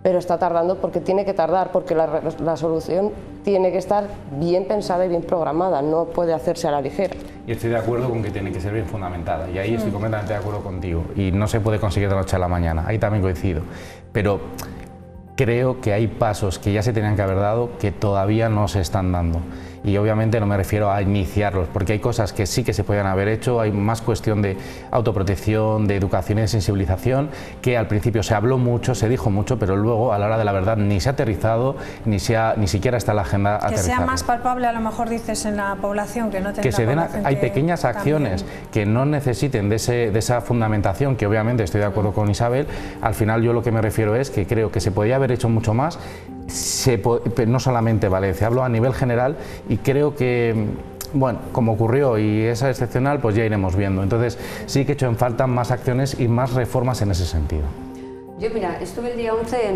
pero está tardando porque tiene que tardar, porque la solución tiene que estar bien pensada y bien programada, no puede hacerse a la ligera. Y estoy de acuerdo con que tiene que ser bien fundamentada, y ahí estoy completamente de acuerdo contigo, y no se puede conseguir de la noche a la mañana, ahí también coincido, pero creo que hay pasos que ya se tenían que haber dado que todavía no se están dando. Y obviamente no me refiero a iniciarlos, porque hay cosas que sí que se podían haber hecho, hay más cuestión de autoprotección, de educación y de sensibilización, que al principio se habló mucho, se dijo mucho, pero luego a la hora de la verdad ni se ha aterrizado, ni siquiera está en la agenda aterrizada. Que sea más palpable, a lo mejor dices, en la población, que no tenga que se den hay pequeñas acciones que no necesiten de esa fundamentación, que obviamente estoy de acuerdo con Isabel. Al final yo lo que me refiero es que creo que se podía haber hecho mucho más, no solamente Valencia, hablo a nivel general, y creo que, bueno, como ocurrió y es excepcional, pues ya iremos viendo. Entonces sí que he hecho en falta más acciones y más reformas en ese sentido. Yo, mira, estuve el día 11,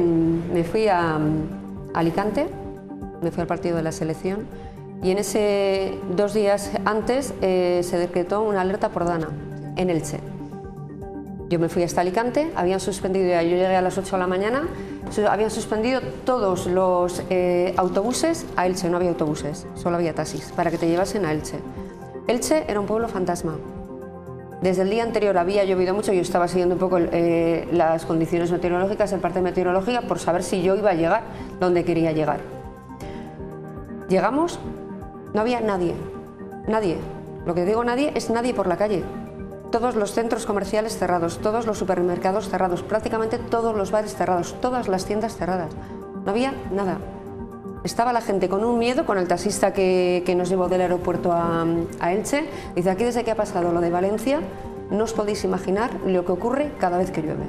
me fui a Alicante, me fui al partido de la selección, y en ese 2 días antes se decretó una alerta por Dana en Elche. Yo me fui hasta Alicante, habían suspendido, yo llegué a las 8 de la mañana, habían suspendido todos los autobuses a Elche, no había autobuses, solo había taxis, para que te llevasen a Elche. Elche era un pueblo fantasma. Desde el día anterior había llovido mucho, yo estaba siguiendo un poco las condiciones meteorológicas, el parte de meteorología, por saber si yo iba a llegar donde quería llegar. Llegamos, no había nadie, nadie. Lo que digo nadie es nadie por la calle. Todos los centros comerciales cerrados, todos los supermercados cerrados, prácticamente todos los bares cerrados, todas las tiendas cerradas. No había nada. Estaba la gente con un miedo, con el taxista que nos llevó del aeropuerto a Elche. Dice, aquí desde que ha pasado lo de Valencia, no os podéis imaginar lo que ocurre cada vez que llueve.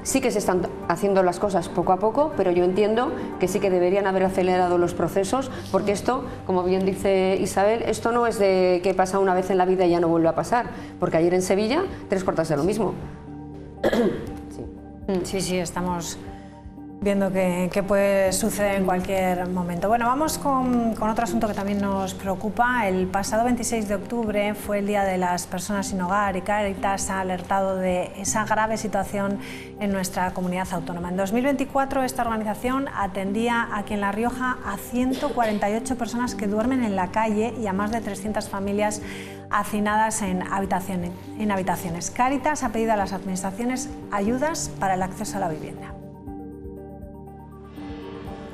Sí que se están haciendo las cosas poco a poco, pero yo entiendo que sí que deberían haber acelerado los procesos, porque esto, como bien dice Isabel, esto no es de que pasa una vez en la vida y ya no vuelve a pasar, porque ayer en Sevilla 3/4 de lo mismo. Sí, estamos viendo que puede suceder en cualquier momento. Bueno, vamos con otro asunto que también nos preocupa. El pasado 26 de octubre fue el Día de las Personas sin Hogar y Cáritas ha alertado de esa grave situación en nuestra comunidad autónoma. En 2024 esta organización atendía aquí en La Rioja a 148 personas que duermen en la calle y a más de 300 familias hacinadas en habitaciones. Cáritas ha pedido a las administraciones ayudas para el acceso a la vivienda.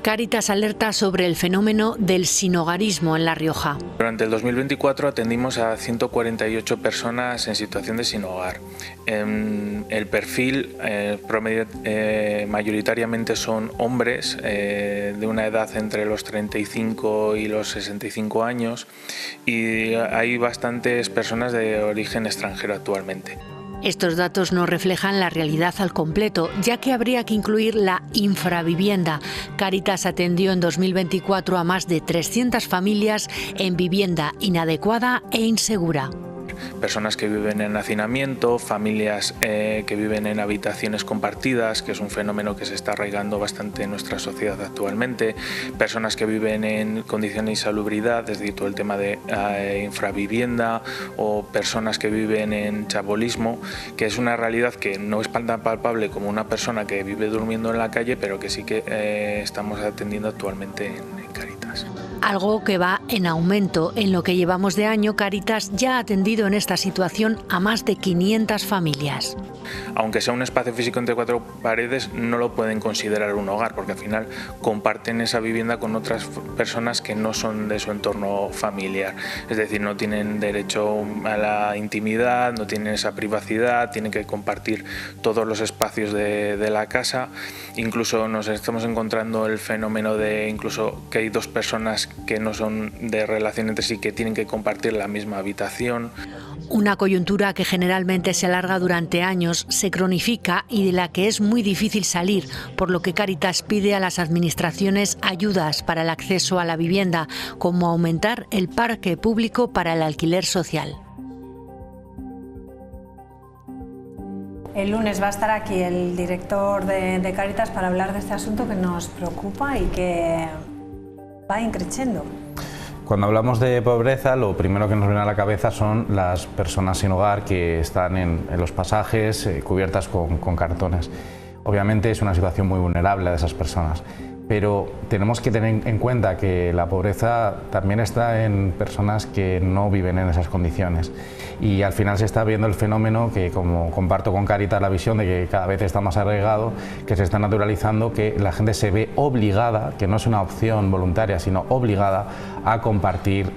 Cáritas alerta sobre el fenómeno del sinhogarismo en La Rioja. Durante el 2024 atendimos a 148 personas en situación de sin hogar. El perfil promedio, mayoritariamente son hombres de una edad entre los 35 y los 65 años y hay bastantes personas de origen extranjero actualmente. Estos datos no reflejan la realidad al completo, ya que habría que incluir la infravivienda. Cáritas atendió en 2024 a más de 300 familias en vivienda inadecuada e insegura. Personas que viven en hacinamiento, familias que viven en habitaciones compartidas, que es un fenómeno que se está arraigando bastante en nuestra sociedad actualmente, personas que viven en condiciones de insalubridad, es decir, todo el tema de infravivienda, o personas que viven en chabolismo, que es una realidad que no es tan palpable como una persona que vive durmiendo en la calle, pero que sí que estamos atendiendo actualmente en Cáritas. Algo que va en aumento. En lo que llevamos de año, Cáritas ya ha atendido en esta situación a más de 500 familias. Aunque sea un espacio físico entre cuatro paredes, no lo pueden considerar un hogar, porque al final comparten esa vivienda con otras personas que no son de su entorno familiar. Es decir, no tienen derecho a la intimidad, no tienen esa privacidad, tienen que compartir todos los espacios de la casa. Incluso nos estamos encontrando el fenómeno de incluso que hay dos personas que no son de relación entre sí, que tienen que compartir la misma habitación. Una coyuntura que generalmente se alarga durante años, se cronifica y de la que es muy difícil salir, por lo que Cáritas pide a las administraciones ayudas para el acceso a la vivienda, como aumentar el parque público para el alquiler social. El lunes va a estar aquí el director de Cáritas para hablar de este asunto que nos preocupa y que va increciendo. Cuando hablamos de pobreza, lo primero que nos viene a la cabeza son las personas sin hogar que están en los pasajes cubiertas con cartones. Obviamente es una situación muy vulnerable de esas personas, pero tenemos que tener en cuenta que la pobreza también está en personas que no viven en esas condiciones. Y al final se está viendo el fenómeno que, como comparto con Cáritas la visión de que cada vez está más arraigado, que se está naturalizando, que la gente se ve obligada, que no es una opción voluntaria, sino obligada a compartir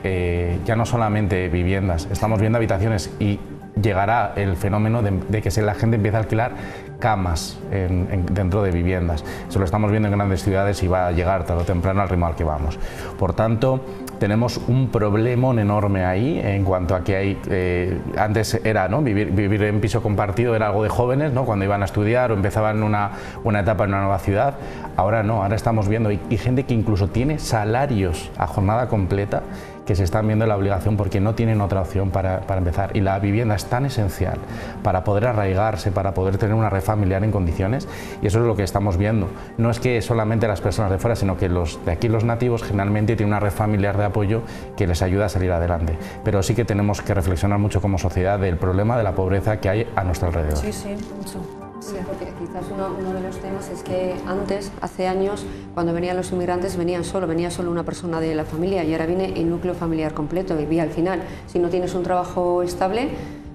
ya no solamente viviendas, estamos viendo habitaciones y llegará el fenómeno de que la gente empieza a alquilar camas dentro de viviendas. Eso lo estamos viendo en grandes ciudades y va a llegar tarde o temprano al ritmo al que vamos. Por tanto, tenemos un problemón enorme ahí en cuanto a que hay, antes era, ¿no? vivir en piso compartido era algo de jóvenes, ¿no? Cuando iban a estudiar o empezaban una etapa en una nueva ciudad. Ahora no, ahora estamos viendo y gente que incluso tiene salarios a jornada completa que se están viendo la obligación porque no tienen otra opción para empezar. Y la vivienda es tan esencial para poder arraigarse, para poder tener una red familiar en condiciones, y eso es lo que estamos viendo. No es que solamente las personas de fuera, sino que los de aquí, los nativos, generalmente tienen una red familiar de apoyo que les ayuda a salir adelante. Pero sí que tenemos que reflexionar mucho como sociedad del problema de la pobreza que hay a nuestro alrededor. Sí, sí, mucho. Sí, porque quizás uno de los temas es que antes, hace años, cuando venían los inmigrantes, venía solo una persona de la familia, y ahora viene el núcleo familiar completo. Y al final, si no tienes un trabajo estable,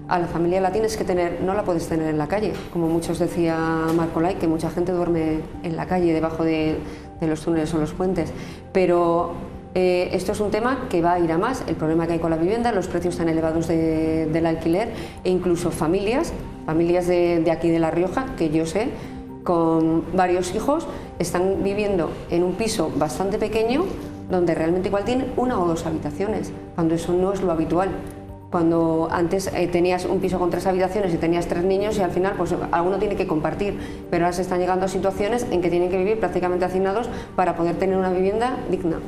a la familia la tienes que tener, no la puedes tener en la calle. Como muchos decía Marco Lai, que mucha gente duerme en la calle, debajo de los túneles o los puentes. Pero esto es un tema que va a ir a más. El problema que hay con la vivienda, los precios tan elevados del alquiler, e incluso familias de aquí de La Rioja, que yo sé, con varios hijos, están viviendo en un piso bastante pequeño, donde realmente igual tienen una o dos habitaciones, cuando eso no es lo habitual. Cuando antes tenías un piso con 3 habitaciones y tenías 3 niños, y al final pues alguno tiene que compartir, pero ahora se están llegando a situaciones en que tienen que vivir prácticamente hacinados para poder tener una vivienda digna.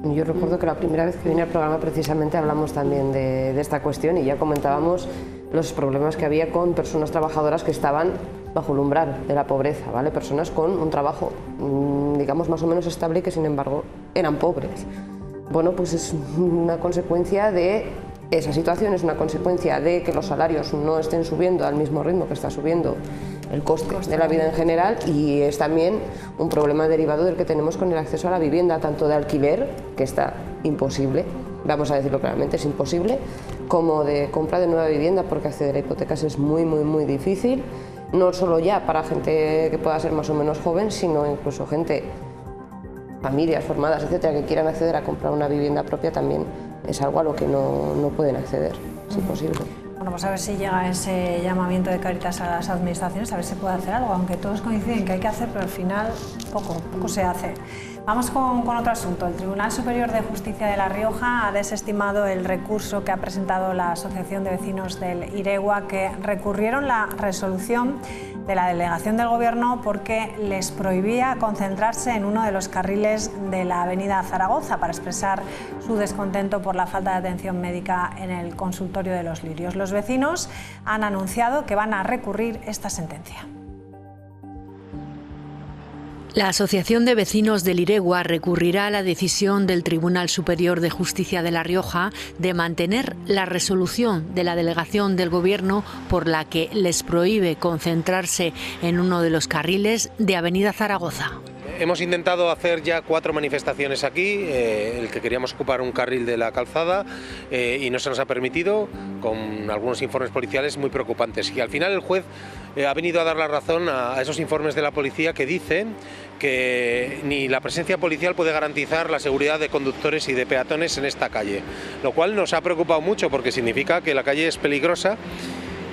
Yo recuerdo que la primera vez que vine al programa precisamente hablamos también de esta cuestión y ya comentábamos los problemas que había con personas trabajadoras que estaban bajo el umbral de la pobreza, ¿vale? Personas con un trabajo, digamos, más o menos estable y que sin embargo eran pobres. Bueno, pues es una consecuencia de esa situación, es una consecuencia de que los salarios no estén subiendo al mismo ritmo que está subiendo el coste de la vida en general, y es también un problema derivado del que tenemos con el acceso a la vivienda, tanto de alquiler, que está imposible, vamos a decirlo claramente, es imposible, como de compra de nueva vivienda, porque acceder a hipotecas es muy difícil, no solo ya para gente que pueda ser más o menos joven, sino incluso gente, familias formadas, etcétera, que quieran acceder a comprar una vivienda propia también es algo a lo que no pueden acceder, es imposible. Bueno, pues a ver si llega ese llamamiento de Cáritas a las administraciones, a ver si puede hacer algo, aunque todos coinciden que hay que hacer, pero al final poco se hace. Vamos con otro asunto. El Tribunal Superior de Justicia de La Rioja ha desestimado el recurso que ha presentado la Asociación de Vecinos del Iregua, que recurrieron la resolución de la delegación del Gobierno porque les prohibía concentrarse en uno de los carriles de la avenida Zaragoza para expresar su descontento por la falta de atención médica en el consultorio de Los Lirios. Los vecinos han anunciado que van a recurrir esta sentencia. La Asociación de Vecinos del Iregua recurrirá a la decisión del Tribunal Superior de Justicia de La Rioja de mantener la resolución de la delegación del Gobierno por la que les prohíbe concentrarse en uno de los carriles de Avenida Zaragoza. Hemos intentado hacer ya 4 manifestaciones aquí, el que queríamos ocupar un carril de la calzada y no se nos ha permitido, con algunos informes policiales muy preocupantes. Y al final el juez ha venido a dar la razón a esos informes de la policía que dicen que ni la presencia policial puede garantizar la seguridad de conductores y de peatones en esta calle, lo cual nos ha preocupado mucho porque significa que la calle es peligrosa.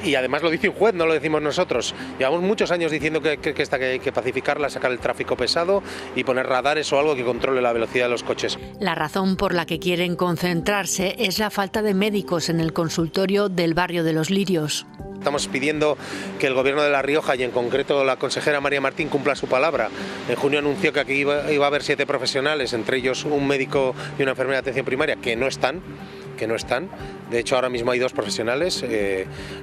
Y además lo dice un juez, no lo decimos nosotros. Llevamos muchos años diciendo que hay que pacificarla, sacar el tráfico pesado y poner radares o algo que controle la velocidad de los coches. La razón por la que quieren concentrarse es la falta de médicos en el consultorio del barrio de Los Lirios. Estamos pidiendo que el Gobierno de La Rioja y en concreto la consejera María Martín cumpla su palabra. En junio anunció que aquí iba a haber 7 profesionales, entre ellos un médico y una enfermera de atención primaria, que no están. De hecho, ahora mismo hay 2 profesionales,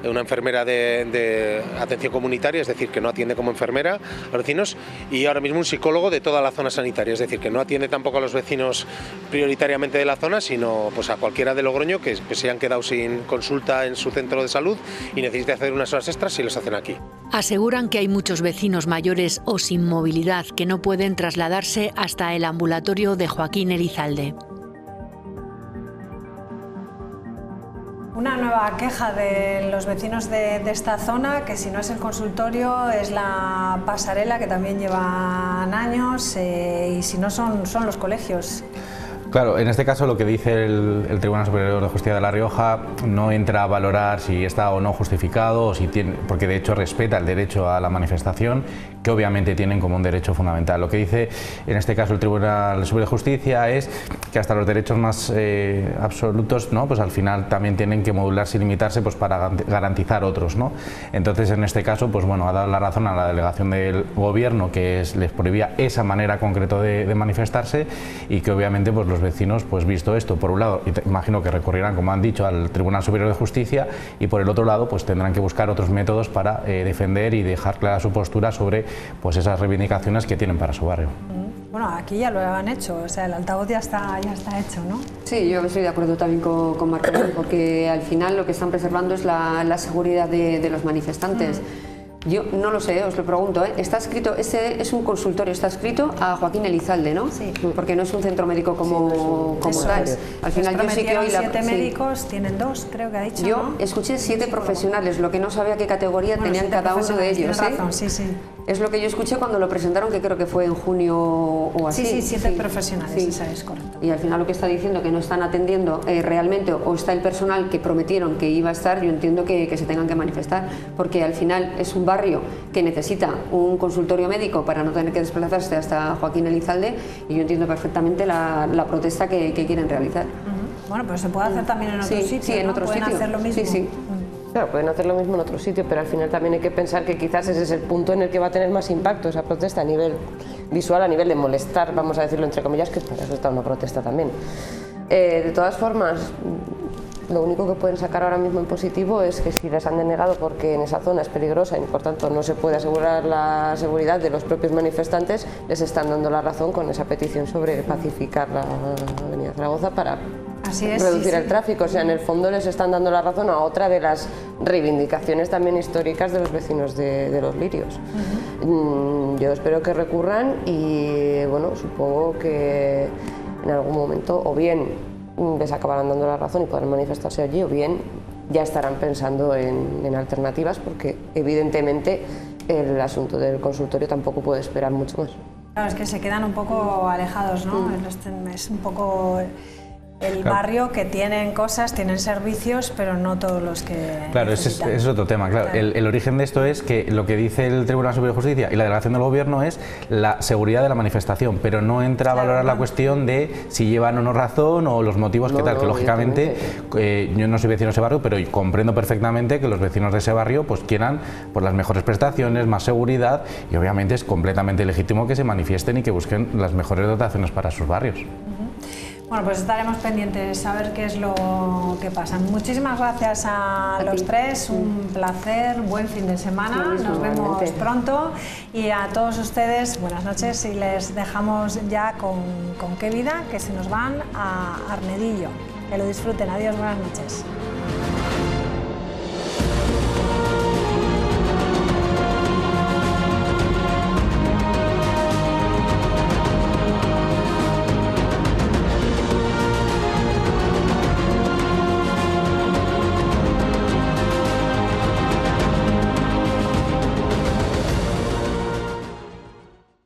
una enfermera de atención comunitaria, es decir, que no atiende como enfermera a los vecinos, y ahora mismo un psicólogo de toda la zona sanitaria, es decir, que no atiende tampoco a los vecinos prioritariamente de la zona, sino pues a cualquiera de Logroño que se hayan quedado sin consulta en su centro de salud y necesite hacer unas horas extras y los hacen aquí. Aseguran que hay muchos vecinos mayores o sin movilidad que no pueden trasladarse hasta el ambulatorio de Joaquín Elizalde. Una nueva queja de los vecinos de esta zona, que si no es el consultorio es la pasarela, que también llevan años, y si no son los colegios. Claro, en este caso lo que dice el Tribunal Superior de Justicia de La Rioja no entra a valorar si está o no justificado, o si tiene, porque de hecho respeta el derecho a la manifestación, que obviamente tienen como un derecho fundamental. Lo que dice en este caso el Tribunal Superior de Justicia es que hasta los derechos más absolutos, ¿no?, pues al final también tienen que modularse y limitarse pues para garantizar otros, ¿no? Entonces en este caso pues bueno, ha dado la razón a la delegación del Gobierno que les prohibía esa manera concreta de manifestarse, y que obviamente pues los vecinos, pues visto esto, por un lado imagino que recurrirán, como han dicho, al Tribunal Superior de Justicia, y por el otro lado pues tendrán que buscar otros métodos para defender y dejar clara su postura sobre pues esas reivindicaciones que tienen para su barrio. Bueno, aquí ya lo han hecho, o sea, el altavoz ya está hecho, ¿no? Sí, yo estoy de acuerdo también con Marco, porque al final lo que están preservando es la seguridad de los manifestantes. Yo no lo sé, os lo pregunto, está escrito, ese es un consultorio, está escrito a Joaquín Elizalde, ¿no? Sí. Porque no es un centro médico como tal. Al final yo sí que hoy 7 médicos, tienen 2, creo que ha dicho. Yo ¿no? escuché 7 profesionales, lo que no sabía qué categoría tenían cada uno de ellos. Razón, sí. Es lo que yo escuché cuando lo presentaron, que creo que fue en junio o así. Sí, 7 profesionales, esa es correcto. Y al final lo que está diciendo que no están atendiendo realmente, o está el personal que prometieron que iba a estar, yo entiendo que se tengan que manifestar, porque al final es un barrio que necesita un consultorio médico para no tener que desplazarse hasta Joaquín Elizalde, y yo entiendo perfectamente la protesta que quieren realizar. Bueno, pero se puede hacer también en otro sitio, sí, en otro sitio. Pueden hacer lo mismo. Sí. Claro, pueden hacer lo mismo en otro sitio, pero al final también hay que pensar que quizás ese es el punto en el que va a tener más impacto esa protesta a nivel visual, a nivel de molestar, vamos a decirlo entre comillas, que para eso está una protesta también. De todas formas, lo único que pueden sacar ahora mismo en positivo es que si les han denegado porque en esa zona es peligrosa y por tanto no se puede asegurar la seguridad de los propios manifestantes, les están dando la razón con esa petición sobre pacificar la avenida Zaragoza para reducir el tráfico. O sea, en el fondo les están dando la razón a otra de las reivindicaciones también históricas de los vecinos de Los Lirios. Yo espero que recurran y bueno, supongo que en algún momento o bien les acabarán dando la razón y podrán manifestarse allí, o bien ya estarán pensando en alternativas, porque evidentemente el asunto del consultorio tampoco puede esperar mucho más. Claro, es que se quedan un poco alejados, ¿no? Es un poco el barrio que tienen cosas, tienen servicios, pero no todos los que Claro, ese es otro tema. Claro. El origen de esto es que lo que dice el Tribunal Superior de Justicia y la delegación del Gobierno es la seguridad de la manifestación, pero no entra a valorar la cuestión de si llevan o no razón o los motivos que tal, que lógicamente yo no soy vecino de ese barrio, pero comprendo perfectamente que los vecinos de ese barrio pues quieran pues, las mejores prestaciones, más seguridad, y obviamente es completamente legítimo que se manifiesten y que busquen las mejores dotaciones para sus barrios. Bueno, pues estaremos pendientes a ver qué es lo que pasa. Muchísimas gracias a los tres, un placer, buen fin de semana, nos vemos pronto, y a todos ustedes buenas noches, y les dejamos ya con Qué Vida, que se nos van a Arnedillo. Que lo disfruten, adiós, buenas noches.